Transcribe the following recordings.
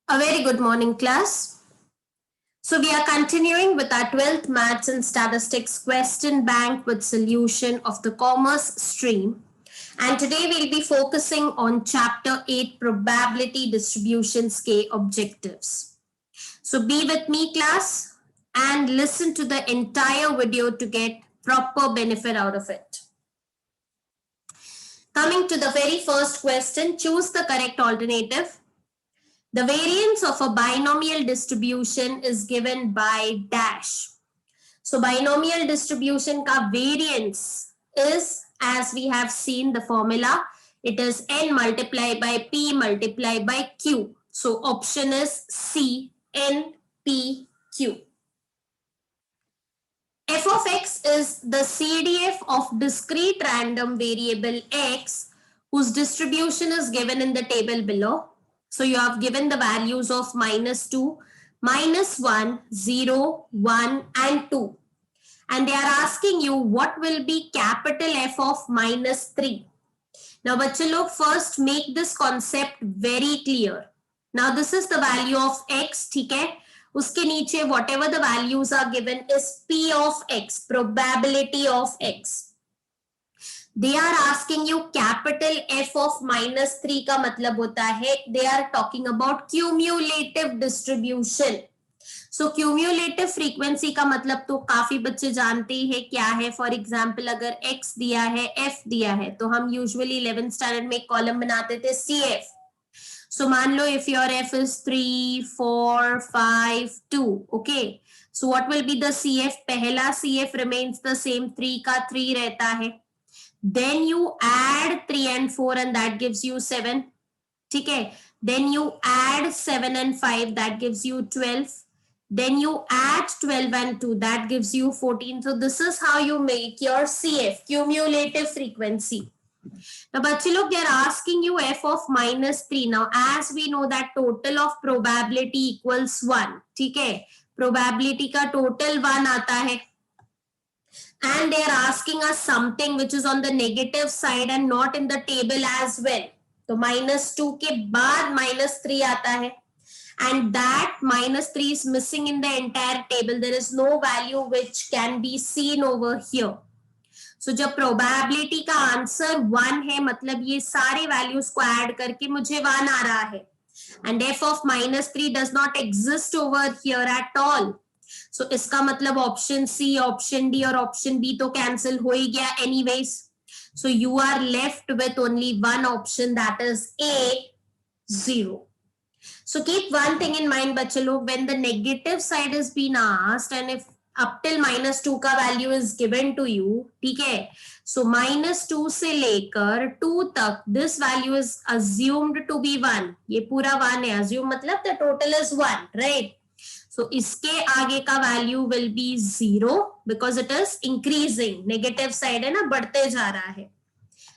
A very good morning, class. So we are continuing with our 12th Maths and Statistics question bank with solution of the commerce stream. And today we'll be focusing on chapter 8 probability distributions K objectives. So be with me, class, and listen to the entire video to get proper benefit out of it. Coming to the very first question, choose the correct alternative. The variance of a binomial distribution is given by dash. So binomial distribution ka variance is, as we have seen the formula, it is n multiplied by p multiplied by q. So option is C, n, p, q. F of x is the CDF of discrete random variable x whose distribution is given in the table below. So you have given the values of -2, -1, 0, 1 and 2. And they are asking you what will be capital F of -3. Now, bachche log, first make this concept very clear. Now, this is the value of x, ठीक है? उसके नीचे whatever the values are given is P of x, probability of x. They are asking you capital F of -3 का मतलब होता है they are talking about cumulative distribution. So cumulative frequency का मतलब तो काफी बच्चे जानते हैं क्या है. फॉर एग्जाम्पल अगर x दिया है, f दिया है, तो हम यूजुअली 11th स्टैंडर्ड में एक कॉलम बनाते थे CF. So मान लो if your f is 3, 4, 5, 2, okay. So what will be the CF? पहला CF remains the same, 3 का 3 रहता है. Then you add 3 and 4 and that gives you 7. ठीक है. Then you add 7 and 5, that gives you 12. Then you add 12 and 2, that gives you 14. So this is how you make your CF, cumulative frequency. Now, बच्चे लोग, they are asking you f of -3. Now, as we know that total of probability equals 1. ठीक है. Probability का total 1 आता है. And they are asking us something which is on the negative side and not in the table as well. तो -2 के बाद -3 आता है. And that -3 is missing in the entire table. There is no value which can be seen over here. So जब probability का answer 1 है, मतलब ये सारे values को add करके मुझे 1 आ रहा है. And f of -3 does not exist over here at all. So इसका मतलब option C, option D और option B तो cancel हो ही गया anyways. So you are left with only one option, that is A, 0. So keep one thing in mind, बच्चे लोग, when the negative side is being asked and if up till -2 का value is given to you, ठीक है, so -2 से लेकर 2 तक this value is assumed to be 1. ये पूरा 1 है, assume मतलब the total is 1, right? So इसके आगे का value will be 0 because it is increasing, negative side है ना, बढ़ते जा रहा है.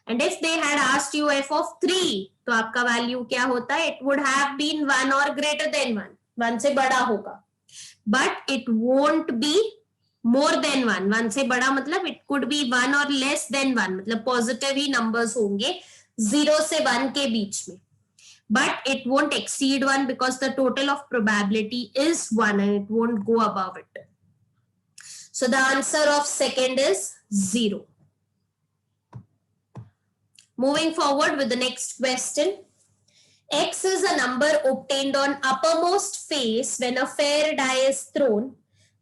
And if they had asked you f of 3, तो आपका वैल्यू क्या होता है? It would have been 1 or greater than 1. 1 से बड़ा होगा. But it won't be more than 1. 1 से बड़ा मतलब it could be 1 or less than 1. मतलब पॉजिटिव ही नंबर्स होंगे 0 से 1 के बीच में. But it won't exceed 1 because the total of probability is 1 and it won't go above it. So the answer of second is 0. Moving forward with the next question. X is a number obtained on uppermost face when a fair die is thrown.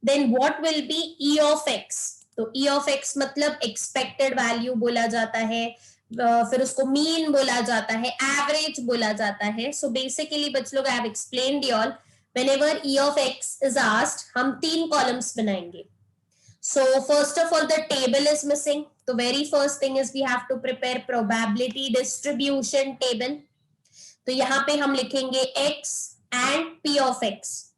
Then what will be E of X? तो E of X मतलब expected value बोला जाता है, फिर उसको mean बोला जाता है, average बोला जाता है. So basically बच्चों लोग I have explained you all. Whenever E of X is asked, हम 3 columns बनाएंगे. So first of all, the table is missing. The very first thing is we have to prepare probability distribution table. तो यहाँ पे हम लिखेंगे x and p of x.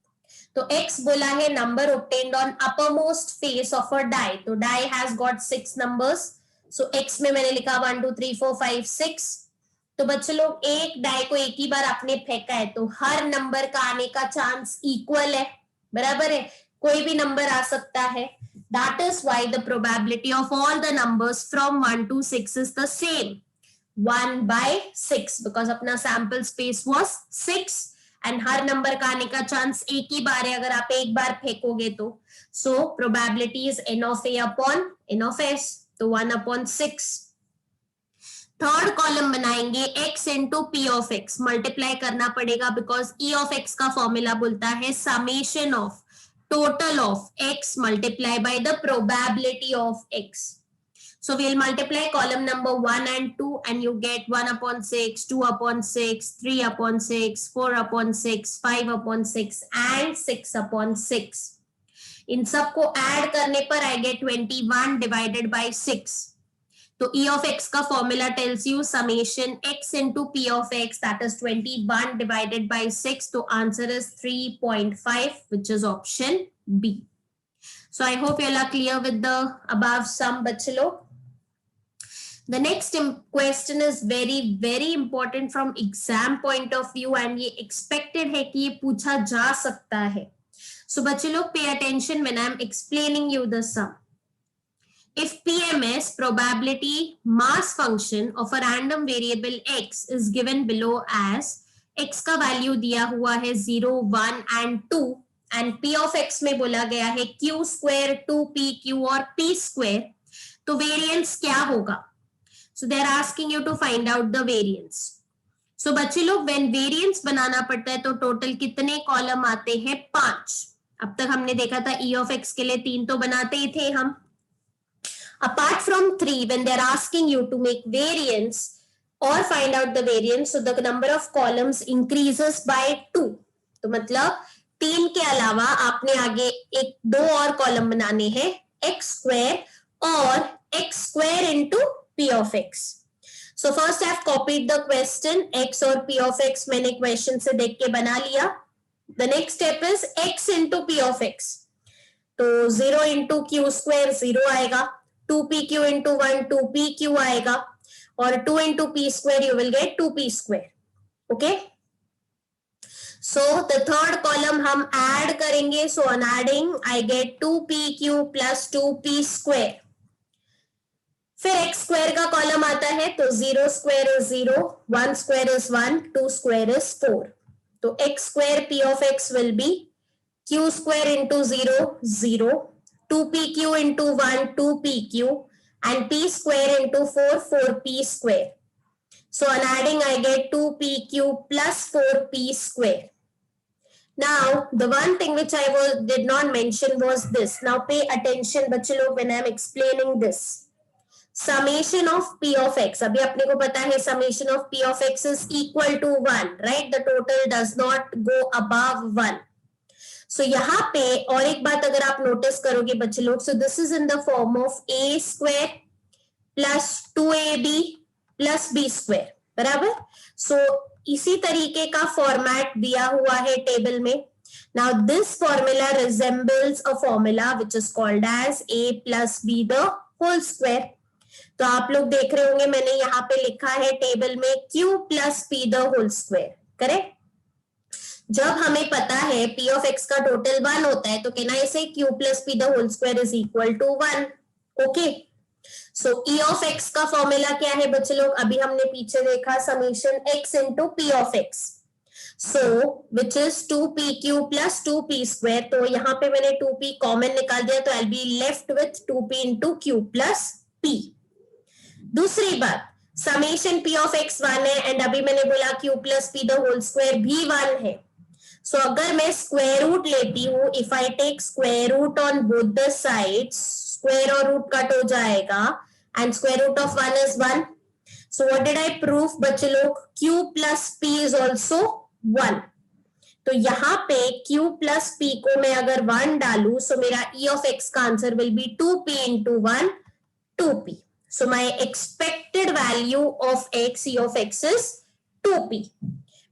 तो x बोला है number obtained on uppermost face of a die. तो die has got 6 numbers. So x में मैंने लिखा 1, 2, 3, 4, 5, 6. तो बच्चों लोग एक डाई को एक ही बार आपने फेंका है तो हर नंबर का आने का चांस इक्वल है, बराबर है, कोई भी नंबर आ सकता है. That is why the probability of all the numbers from 1 to 6 is the same, 1 by 6, because अपना sample space was 6 and her number का आने का चांस एक ही बार है अगर आप एक बार फेंकोगे तो. So probability is n of a upon n of s, तो 1/6. थर्ड कॉलम बनाएंगे x into P of x, multiply करना पड़ेगा बिकॉज e ऑफ x का फॉर्मूला बोलता है summation of total of x multiply by the probability of x. So we'll multiply column number 1 and 2 and you get 1/6, 2/6, 3/6, 4/6, 5/6 and 6/6. इन सबको add करने पर I get 21 divided by 6. तो e of x का formula tells you summation x into p of x, that is 21 divided by 6. तो answer is 3.5 which is option B. So I hope you all are clear with the above sum बच्चे लोग. The next question is very very important from exam point of view and ये expected है कि ये पूछा जा सकता है. So बच्चे लोग pay attention when I am explaining you the sum. If PMS, probability mass function of a random variable x is given below as x का वैल्यू दिया हुआ है 0, 1 and 2 and p of x में बोला गया है q square, 2pq और p square, तो वेरिएंस क्या होगा? So they are asking you to find out the variance. So बच्चे लोग when वेरिएंस बनाना पड़ता है तो टोटल कितने कॉलम आते हैं? 5. अब तक हमने देखा था e of x के लिए 3 तो बनाते ही थे हम. Apart from 3, when they are asking you to make variance or find out the variance, so the number of columns increases by 2. तो मतलब 3 के अलावा आपने आगे एक 2 और कॉलम बनाने हैं x square और x square into p of x. So first I have copied the question, x और p of x मैंने question से देख के बना लिया. The next step is x into p of x. तो 0 into q square 0 आएगा, 2pq into 1 2pq आएगा और 2 into p square you will get 2p square. Okay, so the third column हम add करेंगे. So on adding I get 2pq plus 2p square. फिर x square का column आता है तो 0 square is 0, 1 square is 1, 2 square is 4. तो x square p of x will be q square into 0 0, 2pq into 1 2pq and p square into 4 4p square. So on adding I get 2pq plus 4p square. Now the one thing which I did not mention was this. Now pay attention बच्चे लोग when I am explaining this. Summation of p of x, अभी अपने को पता है summation of p of x is equal to 1, right? The total does not go above 1. So यहाँ पे और एक बात अगर आप नोटिस करोगे बच्चे लोग, so this is in the form of a square plus 2ab plus b square, बराबर. So इसी तरीके का फॉर्मेट दिया हुआ है टेबल में. Now this formula resembles a formula which is called as a plus b the whole square. तो आप लोग देख रहे होंगे मैंने यहाँ पे लिखा है टेबल में q plus p the whole square, correct. जब हमें पता है p of x का टोटल 1 होता है तो कहना इसे q plus p the whole square is equal to 1. Okay, so e of x का फॉर्मूला क्या है बच्चे लोग? अभी हमने पीछे देखा summation x into p of x, so which is 2pq plus 2p square. तो यहाँ पे मैंने 2p कॉमन निकाल दिया तो I'll be left with 2p into q plus p. दूसरी बात, समेशन p of x 1 है एंड अभी मैंने बोला q plus p the whole square भी 1 है. So अगर मैं स्क्वायर रूट लेती हूँ, if I take square root on both the sides, square और रूट कट हो जाएगा and square root of 1 is 1. So what did I prove बच्चे लोग? q plus p is also 1. तो यहाँ पे q plus p को मैं अगर 1 डालू, so मेरा e of x का answer will be 2p into 1 2p. So my expected value of x, e of x is 2p.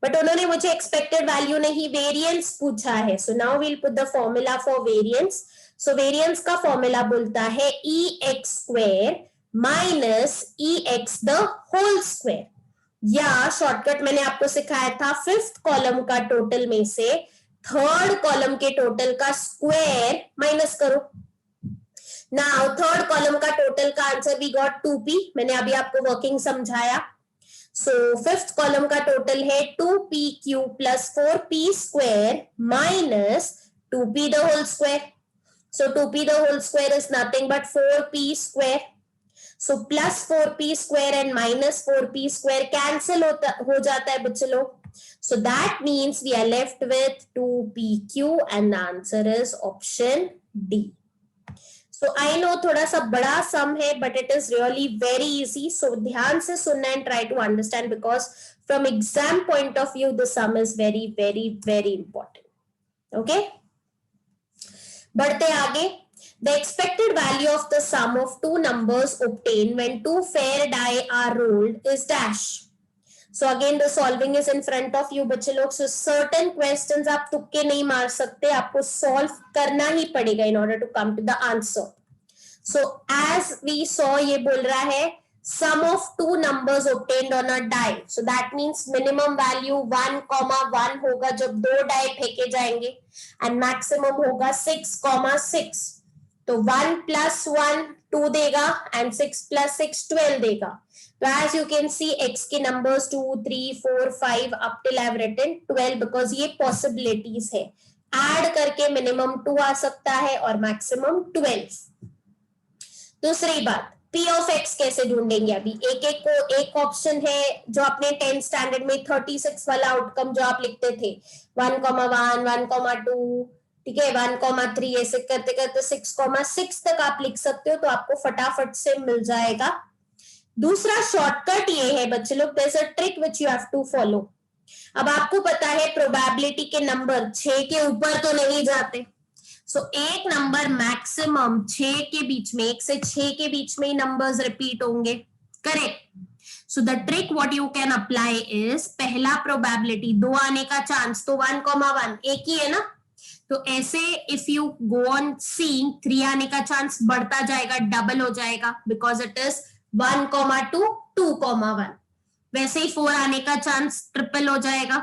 But उन्होंने मुझे एक्सपेक्टेड वैल्यू नहीं वेरिएंस पूछा है. So now we'll put the formula for variance. So variance का formula बोलता है E X square minus E X the whole square, या shortcut मैंने आपको सिखाया था फिफ्थ कॉलम का टोटल में से थर्ड कॉलम के टोटल का स्क्वायर माइनस करो. नाउ थर्ड कॉलम का टोटल का आंसर वी गॉट 2p. मैंने अभी आपको वर्किंग समझाया. सो फिफ्थ कॉलम का टोटल है 2pq plus 4p square minus 2p the whole square. So 2p the whole square is nothing but 4p square. So plus 4p square and minus 4p square cancel हो जाता है बच्चे लोग. So that means we are left with 2pq and the answer is option D. So I know थोड़ा सा बड़ा sum है but it is really very easy. So ध्यान से सुनना and try to understand because from exam point of view the sum is very very very important. Okay. बढ़ते आगे. The expected value of the sum of two numbers obtained when two fair die are rolled is dash. So again the solving is in front of you बच्चे लोग. So certain questions आप तुक्के नहीं मार सकते, आपको solve करना ही पड़ेगा in order to come to the answer. So as we saw ये बोल रहा है sum of two numbers obtained on a die. So that means minimum value 1,1 होगा जब दो die फेंके जाएंगे and maximum होगा 6,6. तो 1 plus 1 2 देगा and 6 plus 6 12 देगा. So as you can see x के numbers 2 3 4 5 up till I have written 12 because ये possibilities है. Add करके minimum 2 आ सकता है और maximum 12. दूसरी बात P of x कैसे ढूंढेंगे. अभी एक एक को एक ऑप्शन है जो अपने 10th स्टैंडर्ड में 36 वाला आउटकम जो आप लिखते थे 1,1 1,2 ठीक है 1,3 ऐसे करते करते 6,6 तक आप लिख सकते हो तो आपको फटाफट से मिल जाएगा. दूसरा शॉर्टकट ये है बच्चे लोग there is a trick which you have to follow. अब आपको पता है प्रोबेबिलिटी के नंबर 6 के ऊपर तो नहीं जाते. सो एक नंबर मैक्सिमम 6 के बीच में 1 से 6 के बीच में ही नंबर्स रिपीट होंगे. Correct. So the trick what you can apply is पहला प्रोबेबिलिटी 2 आने का चांस तो 1,1 एक ही है ना. तो ऐसे if you go on seeing 3 आने का चांस बढ़ता जाएगा डबल हो जाएगा बिकॉज इट इज 1,2 2,1. वैसे ही 4 आने का चांस ट्रिपल हो जाएगा.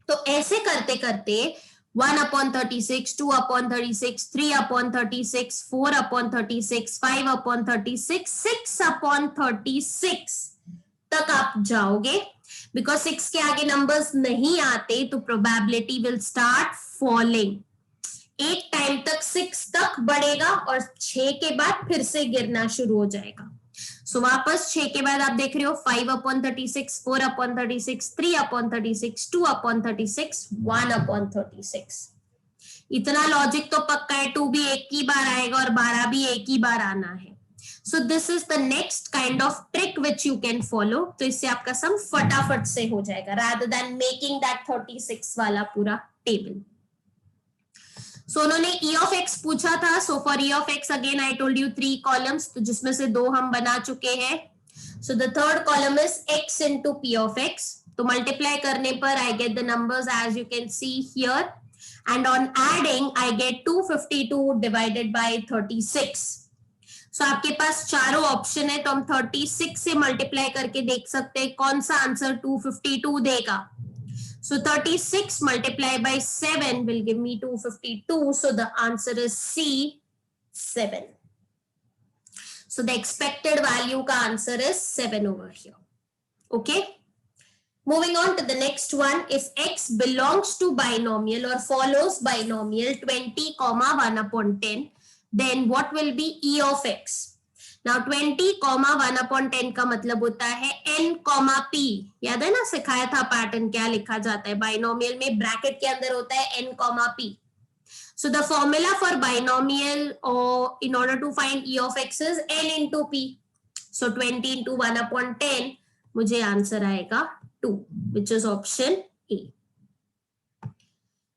तो ऐसे करते करते 1/36, 2/36, 3/36, 4/36, 5/36, 6/36 तक आप जाओगे. बिकॉज 6 के आगे नंबर्स नहीं आते तो प्रोबेबिलिटी विल स्टार्ट फॉलिंग. एक टाइम तक 6 तक बढ़ेगा और 6 के बाद फिर से गिरना शुरू हो जाएगा. सो वापस 6 के बाद आप देख रहे हो 5/36, 4/36, 3/36, 2/36, 1/36. इतना लॉजिक तो पक्का है. 2 भी एक ही बार आएगा और 12 भी एक ही बार आना है. So this is the next kind of trick which you can follow. तो इससे आपका सम फटाफट से हो जाएगा rather than making that 36 वाला पूरा टेबल. So उन्होंने E of x पूछा था. So for E of x again I told you 3 columns तो जिसमें से 2 हम बना चुके हैं. So the third column is x into P of x. तो मल्टीप्लाई करने पर I get the numbers as you can see here and on adding I get 252 divided by 36. So आपके पास चारों ऑप्शन है तो हम 36 से मल्टीप्लाई करके देख सकते हैं कौन सा आंसर 252 देगा. So 36 multiplied by 7 will give me 252. So the answer is C, 7. So the expected value का answer is 7 over here. Okay. Moving on to the next one. If x belongs to binomial or follows binomial 20, 1/10, then what will be E of x? Now 20, 1/10 का मतलब होता है n, p. याद है ना सिखाया था पैटर्न क्या लिखा जाता है. बाइनोमियल में ब्रैकेट के अंदर होता है n, p. So the formula for binomial or in order to find E of x is n into p. So 20 into 1/10 मुझे आंसर आएगा 2 which is option A.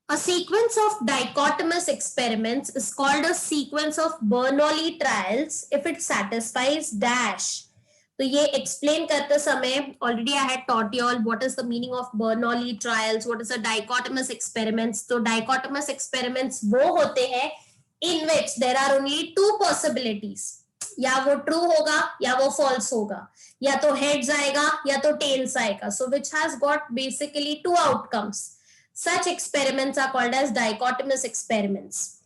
A sequence of dichotomous experiments is called a sequence of Bernoulli trials if it satisfies dash. तो ये explain करते समय already I had taught you all what is the meaning of Bernoulli trials, what is a dichotomous experiments. तो dichotomous experiments वो होते हैं in which there are only 2 possibilities. या वो true होगा या वो false होगा, या तो heads आएगा या तो tails आएगा. So which has got basically 2 outcomes. Such experiments are called as dichotomous experiments.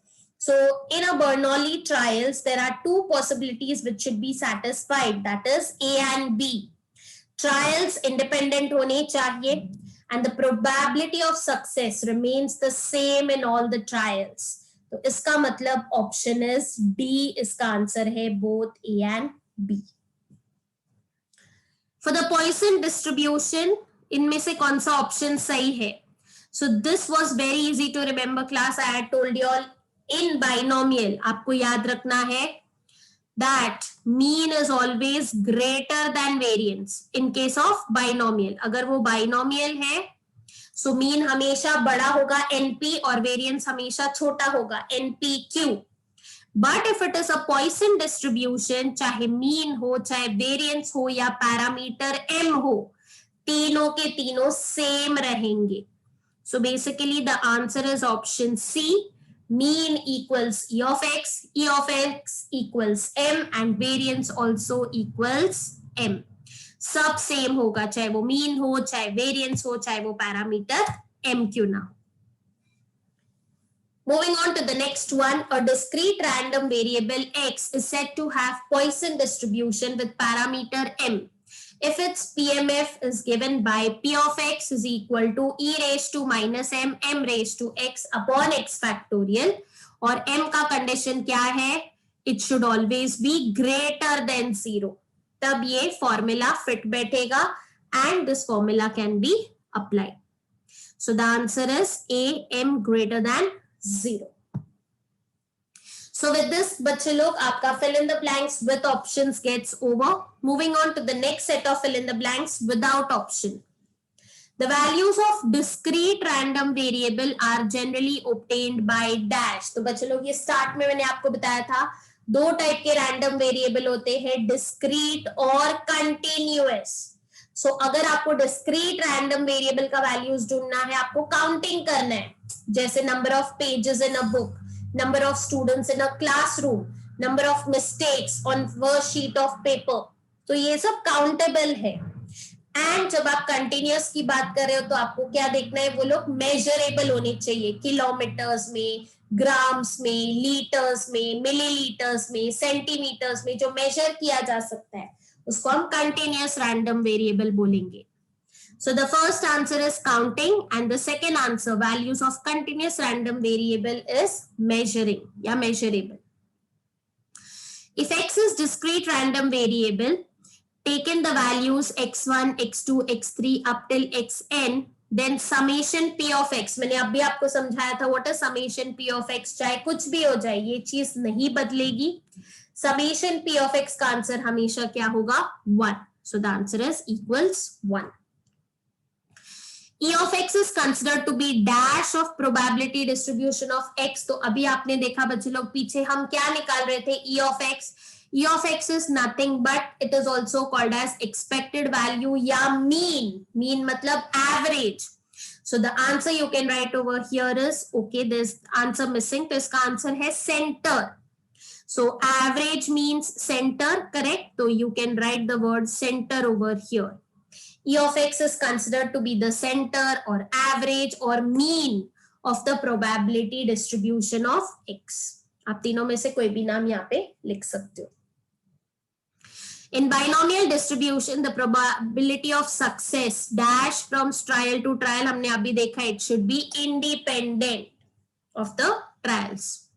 So in a Bernoulli trials, there are 2 possibilities which should be satisfied, that is A and B. Trials independent होने चाहिए and the probability of success remains the same in all the trials. तो इसका मतलब option is D इसका answer है, both A and B. For the Poisson distribution इनमें से कौन सा ऑप्शन सही है? So this was very easy to remember class. I had told you all in binomial आपको याद रखना है that mean is always greater than variance in case of binomial. अगर वो binomial है so mean हमेशा बड़ा होगा NP और variance हमेशा छोटा होगा NPQ. But if it is a Poisson distribution, चाहे mean हो, चाहे variance हो या parameter M हो, तीनों के तीनों same रहेंगे. So basically the answer is option C. Mean equals E of x equals M and variance also equals M. सब सेम होगा, चाहे वो मीन हो, चाहे वेरिएंस हो, चाहे वो पैरामीटर M क्यों ना हो. Moving on to the next one, a discrete random variable x is said to have Poisson distribution with parameter M. If its PMF is given by P of x is equal to e raised to minus m, m raised to x upon x factorial, और m का condition क्या है? It should always be greater than 0. तब ये formula fit बैठेगा and this formula can be applied. So the answer is A, m greater than 0. So with this, बच्चे लोग आपका fill in the blanks with options gets over. Moving on to the next set of fill in the blanks without option. The values of discrete random variable are generally obtained by dash. तो बच्चे लोग ये start में मैंने आपको बताया था दो टाइप के random variable होते हैं, discrete और continuous. So अगर आपको discrete random variable का values ढूंढना है, आपको counting करना है, जैसे number of pages in a book, number of students in a classroom, number of mistakes on first sheet of paper. तो ये सब countable है. एंड जब आप कंटिन्यूअस की बात कर रहे हो तो आपको क्या देखना है, वो लोग मेजरेबल होने चाहिए, किलोमीटर्स में, ग्राम्स में, लीटर्स में, मिलीलीटर्स में, सेंटीमीटर्स में, जो मेजर किया जा सकता है उसको हम कंटिन्यूअस रैंडम वेरिएबल बोलेंगे. So the first answer is counting and the second answer, values of continuous random variable, is measuring या measurable. If x is discrete random variable, taken the values x1, x2, x3 up till xn, then summation p of x, मैंने अभी आपको समझाया था what is summation p of x, चाहे कुछ भी हो जाए ये चीज नहीं बदलेगी. Summation p of x का आंसर हमेशा क्या होगा? 1. So the answer is equals 1. E of x is considered to be dash of probability distribution of x. तो अभी आपने देखा बच्चे लोग पीछे हम क्या निकाल रहे थे? E of x. E of x is nothing but it is also called as expected value या mean. Mean मतलब average. So the answer you can write over here is, okay, there's answer missing, तो इसका answer है center. So average means center, correct? So you can write the word center over here. E of x is considered to be the center or average or mean of the probability distribution of x. आप तीनों में से कोई भी नाम यहाँ पे लिख सकते हो. In binomial distribution, the probability of success dash from trial to trial, हमने अभी देखा, it should be independent of the trials.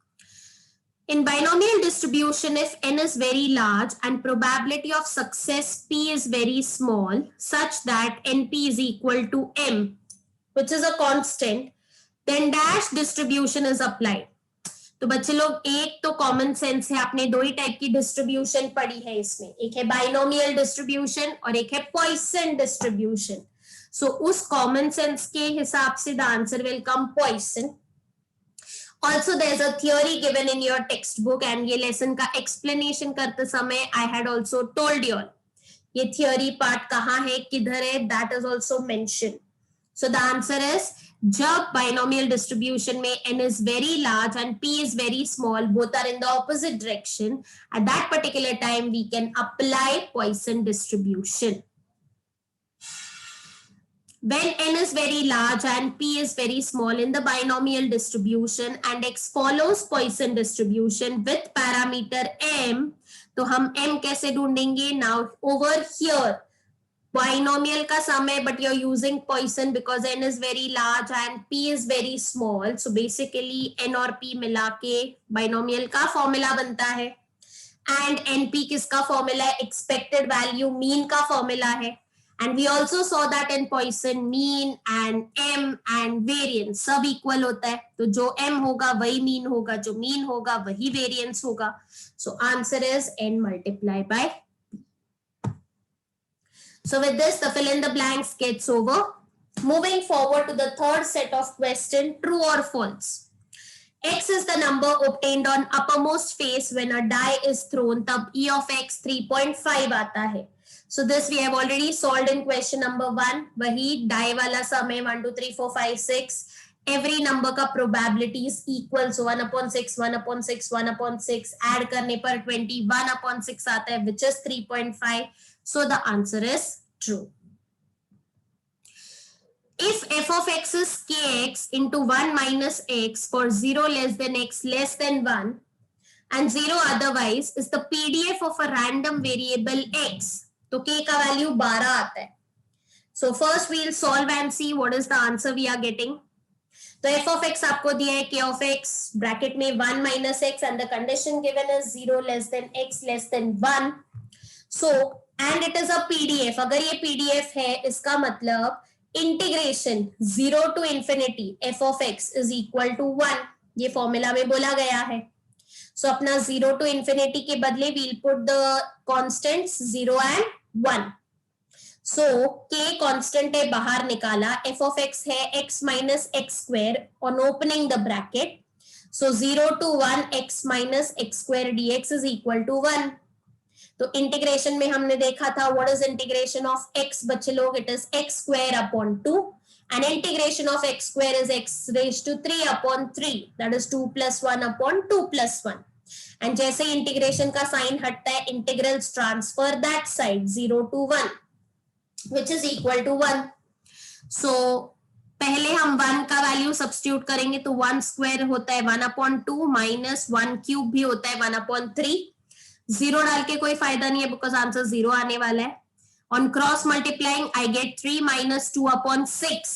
In binomial distribution, if n is very large and probability of success p is very small, such that np is equal to m, which is a constant, then dash distribution is applied. तो बच्चे लोग एक तो common sense है, आपने दो ही type की distribution पढ़ी है इसमें, एक है बाइनोमियल डिस्ट्रीब्यूशन और एक है पॉइसन डिस्ट्रीब्यूशन. सो उस कॉमन सेंस के हिसाब से the answer will come Poisson. Also there's a theory given in your textbook and ये लेसन का explanation करते समय I had also told you all ये theory part कहाँ है, किधर है, that is also mentioned. So the answer is जब binomial distribution में n is very large and p is very small, both are in the opposite direction, at that particular time we can apply Poisson distribution. When n is very large and p is very small in the binomial distribution and x follows Poisson distribution with parameter m, तो हम m कैसे ढूंढेंगे? Now over here binomial का sum है, but you are using Poisson because n is very large and p is very small, so basically n और p मिला के binomial का फॉर्मूला बनता है। एंड np किसका फॉर्मूला है? एक्सपेक्टेड वैल्यू मीन का फॉर्मूला है। And we also saw that in Poisson mean and m and variance सब इक्वल होता है, तो जो m होगा वही मीन होगा, जो मीन होगा वही वेरियंस होगा। So answer is n multiply by. So with this, the fill in the blanks gets over. Moving forward to the third set of question, true or false. X is the number obtained on uppermost face when a die is thrown, तब E of X 3.5 आता है. So this we have already solved in question number 1. वही die वाला सम है 1 2 3 4 5 6. Every number का probability is equal, so 1/6 1/6 1/6 add करने पर 21/6 आता है, which is 3.5. So the answer is true. If f of x is kx into 1 minus x for 0 less than x less than 1 and 0 otherwise is the PDF of a random variable x, तो k का value 12 आता है. So first we'll solve and see what is the answer we are getting. तो f of x आपको दिया है k of x bracket में 1 minus x and the condition given is 0 less than x less than 1. So and it is a PDF. अगर ये PDF है इसका मतलब integration 0 to infinity f of x is equal to 1, ये formula में बोला गया है. So अपना 0 to infinity के बदले we'll put the constants 0 and 1. So k constant है बाहर निकाला, f of x है x minus x square on opening the bracket. So 0 to 1 x minus x square dx is equal to 1. तो integration में हमने देखा था what is integration of x बच्चे लोग, it is x square upon 2 and integration of x square is x raise to 3 upon 3, that is 2 + 1 upon 2 + 1. And जैसे integration का sign हटता है integrals transfer that side 0 to 1 which is equal to 1. So पहले हम 1 का value substitute करेंगे तो 1 square होता है 1/2 माइनस 1 क्यूब भी होता है 1/3. 0 डाल के कोई फायदा नहीं है बिकॉज आंसर 0 आने वाला है. On cross multiplying I get 3 minus 2/6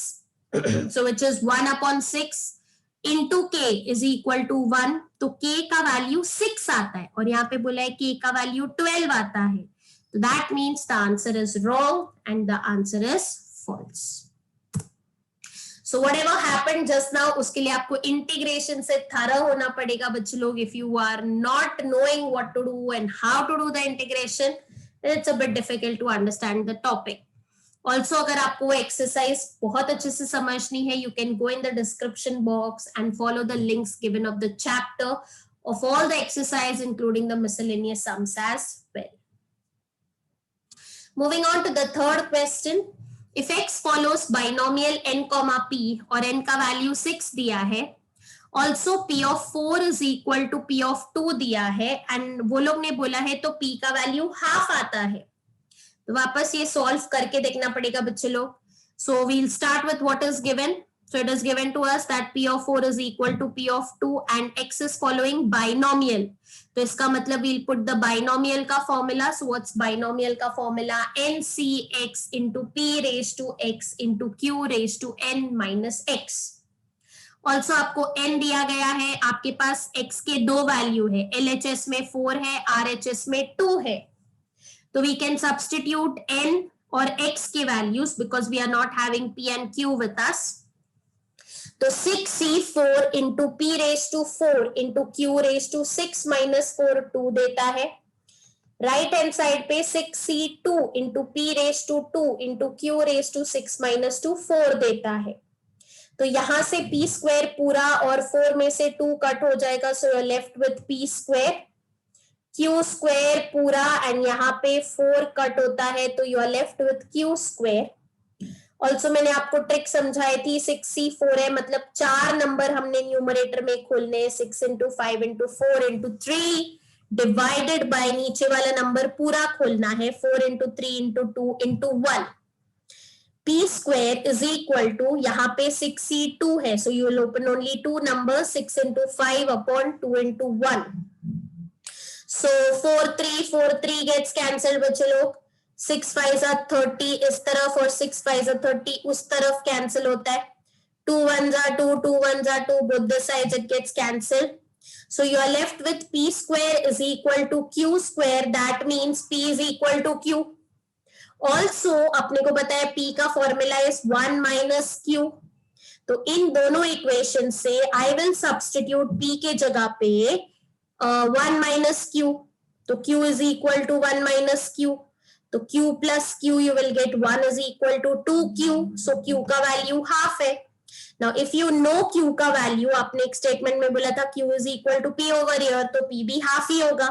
so which is 1/6 into k is equal to 1. तो k का वैल्यू 6 आता है और यहाँ पे बोला है k का वैल्यू 12 आता है, तो that means the answer is wrong and the answer is false. So whatever happened just now, उसके लिए आपको इंटीग्रेशन से थरा होना पड़ेगा बच्चे लोग. If you are not knowing what to do and how to do the integration, then it's a bit difficult to understand the topic. Also अगर आपको वो exercise बहुत अच्छे से समझनी है, you can go in the description box and follow the links given of the chapter of all the exercise including the miscellaneous sums as well. Moving on to the third question. If x follows binomial n comma p और n का value 6 दिया है, also p of 4 is equal to p of 2 दिया है and वो लोग ने बोला है तो p का वैल्यू हाफ आता है, तो वापस ये सॉल्व करके देखना पड़ेगा बच्चे लोग. So we'll start with what is given. So it is given to us that p of 4 is equal to p of 2 and x is following binomial. तो इसका मतलब we'll put the binomial का formula. So what's binomial का formula? ncx into p raised to x into q raised to n minus x. Also आपको n दिया गया है, आपके पास x के दो वैल्यू है, LHS में 4 है, RHS में 2 है, तो we can substitute n और x के values because we are not having p and q with us. तो 6c4 into p raised to 4 into q raised to 6 minus 4 2 देता है. राइट हैंड साइड पे 6c2 into p raised to 2 into q raised to 6 minus 2 4 देता है. तो यहां से p square पूरा और 4 में से 2 कट हो जाएगा, so you are left with p square, q square पूरा एंड यहाँ पे 4 कट होता है तो you are left with q square. Also मैंने आपको ट्रिक समझाई थी, 6c4 है मतलब 4 नंबर हमने न्यूमरेटर में खोलने, 6 into 5 into 4 into 3 divided by नीचे वाला नंबर पूरा खोलना है, 4 into 3 into 2 into 1. p square is equal to यहाँ पे 6c2 है, so you will open only 2 numbers, 6 into 5 upon 2 into 1. So 4 3 gets cancelled बच्चे लोग. 6 5 are 30 इस तरफ और 6 5 are 30 उस तरफ कैंसिल होता है. 2 1s are 2, 2 1s are 2, both the sides it gets cancelled. So you are left with p square is equal to q square. That means p is equal to q. Also अपने को पता है p का formula is 1 minus q. तो इन दोनों equation से I will substitute p के जगह पे 1 minus q. तो q is equal to 1 minus q. तो q plus q you will get 1 is equal to 2q. So q का वैल्यू हाफ है. Now if you know q का value, आपने एक स्टेटमेंट में बोला था q is equal to p over here, तो p भी हाफ ही होगा.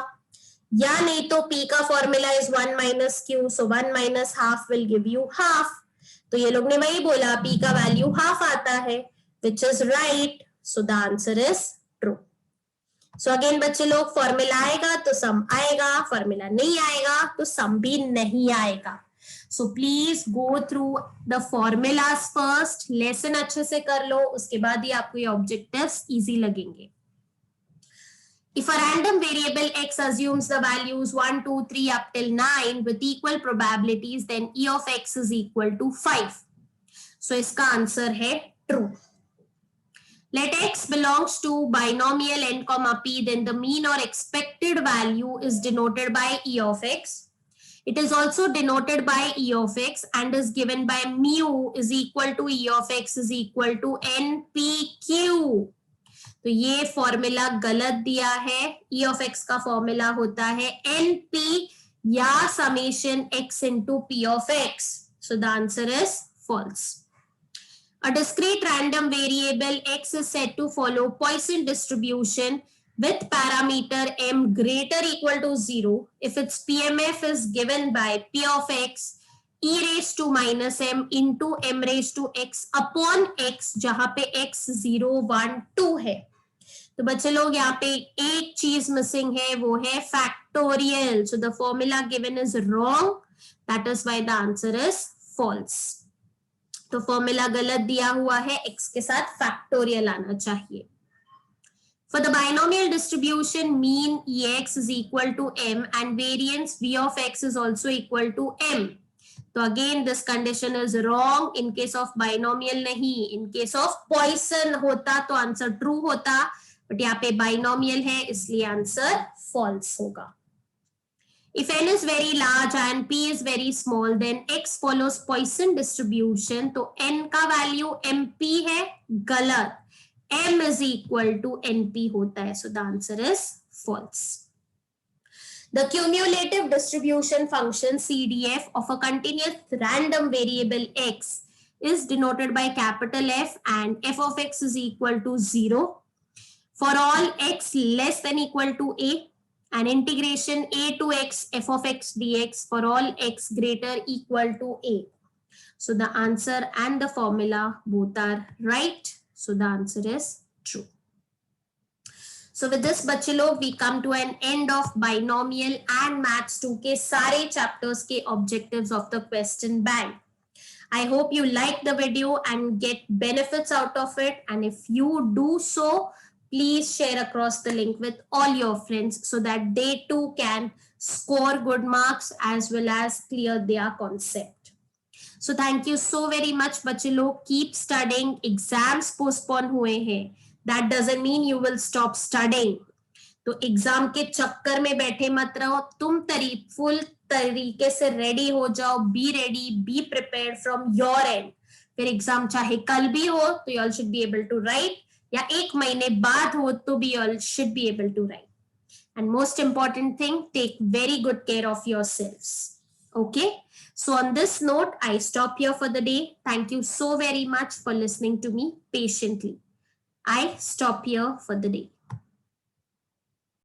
या नहीं तो p का formula is 1 minus q, so 1 minus half will give you half. तो ये लोग ने वही बोला p का वैल्यू हाफ आता है, which is right. So the answer is true. So again बच्चे लोग, फॉर्मूला आएगा तो सम आएगा, फॉर्मूला नहीं आएगा तो सम भी नहीं आएगा. So please go through the formulas first. Lesson अच्छे से कर लो, उसके बाद ही आपको ये ऑब्जेक्टिव्स इजी लगेंगे. If a random variable x assumes the values 1, 2, 3 up till 9 with equal probabilities, then e of x is equal to 5. So इसका answer है true. Let x belongs to binomial n comma p, then the mean or expected value is denoted by e of x. It is also denoted by e of x and is given by mu is equal to e of x is equal to npq. तो ये formula गलत दिया है. e of x का formula होता है np या summation x into p of x. So the answer is false. A discrete random variable x is said to follow Poisson distribution with parameter m greater equal to 0 if its PMF is given by p of x e raised to minus m into m raised to x upon x, जहां पे x 0 1 2 है. तो बच्चे लोग यहाँ पे एक चीज मिसिंग है, वो है factorial. So the formula given is wrong. That is why the answer is false. तो फॉर्मूला गलत दिया हुआ है, x के साथ फैक्टोरियल आना चाहिए. For the binomial distribution, mean ex is equal to m and variance v of x is also equal to m. तो again this condition is wrong. In case of binomial नहीं, in case of Poisson होता तो answer true होता, but यहाँ पे binomial है इसलिए answer false होगा. If n is very large and p is very small, then x follows Poisson distribution. तो n का वैल्यू mp है, गलत. m is equal to np होता है. So the answer is false. The cumulative distribution function CDF of a continuous random variable x is denoted by capital F and f of x is equal to 0 for all x less than equal to a. And integration a to x f of x dx for all x greater equal to a. So the answer and the formula both are right. So the answer is true. So with this बच्चे लोग we come to an end of binomial and maths 2 के सारे chapters के objectives of the question bank. I hope you like the video and get benefits out of it. And if you do so, please share across the link with all your friends so that they too can score good marks as well as clear their concept. So thank you so very much बच्चे लोग. Keep studying. Exams postpone हुए हैं. That doesn't mean you will stop studying. तो exam के चक्कर में बैठे मत रहो, तुम फुल तरीके से रेडी हो जाओ. Be ready, be prepared from your and. फिर एग्जाम चाहे कल भी हो तो you all should be able to write, या एक महीने बाद हो तो भी you all should be able to write. And most important thing, take very good care of yourselves. Okay. So on this note, I stop here for the day. Thank you so very much for listening to me patiently. I stop here for the day.